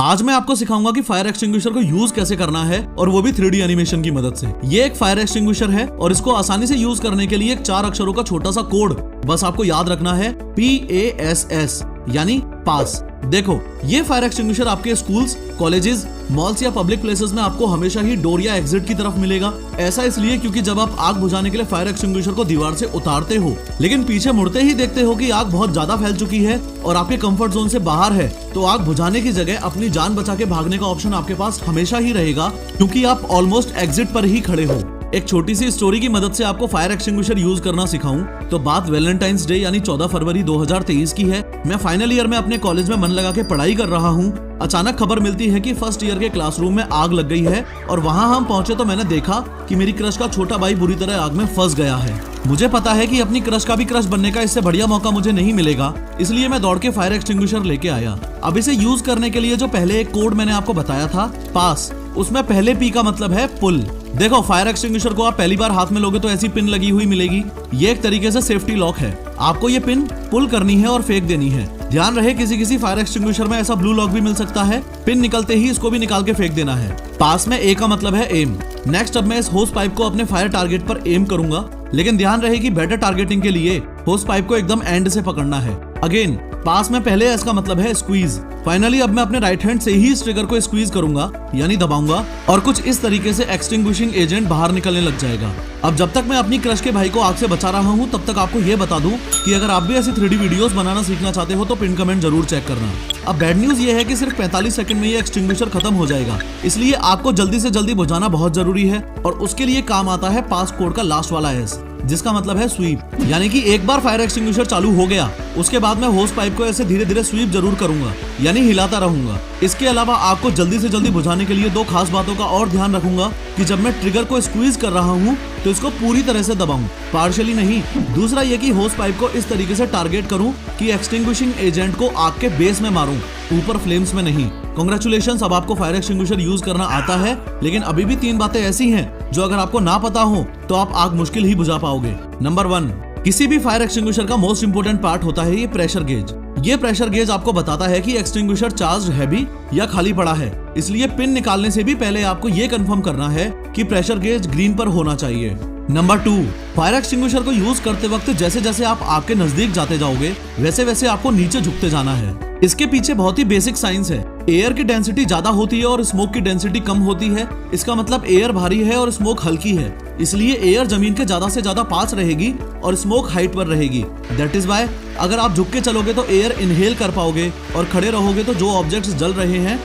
आज मैं आपको सिखाऊंगा कि फायर एक्सटिंग्विशर को यूज कैसे करना है और वो भी 3D एनिमेशन की मदद से। ये एक फायर एक्सटिंग्विशर है और इसको आसानी से यूज करने के लिए एक 4 अक्षरों का छोटा सा कोड बस आपको याद रखना है, PASS यानी पास। देखो, ये फायर एक्सटिंग्विशर आपके स्कूल्स, कॉलेजेस, मॉल्स या पब्लिक प्लेसेस में आपको हमेशा ही डोर या एग्जिट की तरफ मिलेगा। ऐसा इसलिए क्योंकि जब आप आग बुझाने के लिए फायर एक्सटिंग्विशर को दीवार से उतारते हो लेकिन पीछे मुड़ते ही देखते हो कि आग बहुत ज्यादा फैल चुकी है और आपके कंफर्ट जोन से बाहर है, तो आग बुझाने की जगह अपनी जान बचा के भागने का ऑप्शन आपके पास हमेशा ही रहेगा, क्योंकि आप ऑलमोस्ट एग्जिट पर ही खड़े हो। एक छोटी सी स्टोरी की मदद से आपको फायर एक्सटिंग्विशर यूज करना सिखाऊं तो बात वैलेंटाइंस डे यानी 14 फरवरी 2023 की है। मैं फाइनल ईयर में अपने कॉलेज में मन लगा के पढ़ाई कर रहा हूं। अचानक खबर मिलती है कि फर्स्ट ईयर के क्लासरूम में आग लग गई है और वहां हम पहुंचे तो मैंने देखा कि मेरी क्रश का छोटा भाई बुरी तरह आग में फंस गया है। मुझे पता है कि अपनी क्रश का भी क्रश बनने का इससे बढ़िया मौका मुझे नहीं मिलेगा, इसलिए मैं दौड़ के फायर एक्सटिंग्विशर लेके आया। अब इसे यूज करने के लिए जो पहले एक कोड मैंने आपको बताया था, पास, उसमें पहले P का मतलब है पुल। देखो, फायर एक्सटिंग्विशर को आप पहली बार हाथ में लोगे तो ऐसी पिन लगी हुई मिलेगी। ये एक तरीके से सेफ्टी लॉक है। आपको ये पिन पुल करनी है और फेंक देनी है। ध्यान रहे, किसी फायर एक्सटिंग्विशर में ऐसा ब्लू लॉक भी मिल सकता है। पिन निकलते ही इसको भी निकाल के फेंक देना है। पास में A का मतलब है एम। नेक्स्ट, अब मैं इस होस पाइप को अपने फायर टारगेट पर एम करूंगा, लेकिन ध्यान रहे कि बेटर टारगेटिंग के लिए होस पाइप को एकदम एंड से पकड़ना है। अगेन, पास में पहले S का मतलब है स्क्वीज। फाइनली अब मैं अपने राइट हैंड से ही इस ट्रिगर को स्क्वीज करूंगा यानी दबाऊंगा और कुछ इस तरीके से एक्सटिंग्विशिंग एजेंट बाहर निकलने लग जाएगा। अब जब तक मैं अपनी क्रश के भाई को आग से बचा रहा हूं, तब तक आपको ये बता दूं कि अगर आप भी ऐसी 3D वीडियोस बनाना सीखना चाहते हो तो पिन कमेंट जरूर चेक करना। अब बैड न्यूज ये है कि सिर्फ 45 सेकंड में ये एक्सटिंग्विशर खत्म हो जाएगा, इसलिए आपको जल्दी से जल्दी बुझाना बहुत जरूरी है और उसके लिए काम आता है पास कोड का लास्ट वाला S, जिसका मतलब है स्वीप। यानी कि एक बार फायर एक्सटिंग्विशर चालू हो गया, उसके बाद मैं होस पाइप को ऐसे धीरे धीरे स्वीप जरूर करूंगा यानी हिलाता रहूंगा। इसके अलावा आग को जल्दी से जल्दी बुझाने के लिए 2 खास बातों का और ध्यान रखूंगा कि जब मैं ट्रिगर को स्क्वीज कर रहा हूं तो इसको पूरी तरह से दबाऊं, पार्शियली नहीं। दूसरा ये कि होस पाइप को इस तरीके से टारगेट करूं कि एक्सटिंग्विशिंग एजेंट को आग के बेस में मारूं, ऊपर फ्लेम्स में नहीं। कांग्रेचुलेशंस, अब आपको फायर एक्सटिंग्विशर यूज करना आता है, लेकिन अभी भी 3 बातें ऐसी हैं जो अगर आपको ना पता हो तो आप आग मुश्किल ही बुझा पाओगे। नंबर 1, किसी भी फायर एक्सटिंग्विशर का मोस्ट इंपोर्टेंट पार्ट होता है ये प्रेशर गेज। ये प्रेशर गेज आपको बताता है कि एक्सटिंग्विशर चार्ज है भी या खाली पड़ा है, इसलिए पिन निकालने से भी पहले आपको ये कंफर्म करना है कि प्रेशर गेज ग्रीन पर होना चाहिए। नंबर 2, फायर एक्सटिंग्विशर को यूज करते वक्त जैसे जैसे आप आग के नजदीक जाते जाओगे वैसे वैसे आपको नीचे झुकते जाना है। इसके पीछे बहुत ही बेसिक साइंस है। एयर की डेंसिटी ज्यादा होती है और स्मोक की डेंसिटी कम होती है। इसका मतलब एयर भारी है और स्मोक हल्की है, इसलिए एयर जमीन के ज्यादा से ज्यादा पास रहेगी और स्मोक हाइट पर रहेगी। दैट इज वाई अगर आप झुक के चलोगे तो एयर इनहेल कर पाओगे और खड़े रहोगे तो जो ऑब्जेक्ट्स जल रहे हैं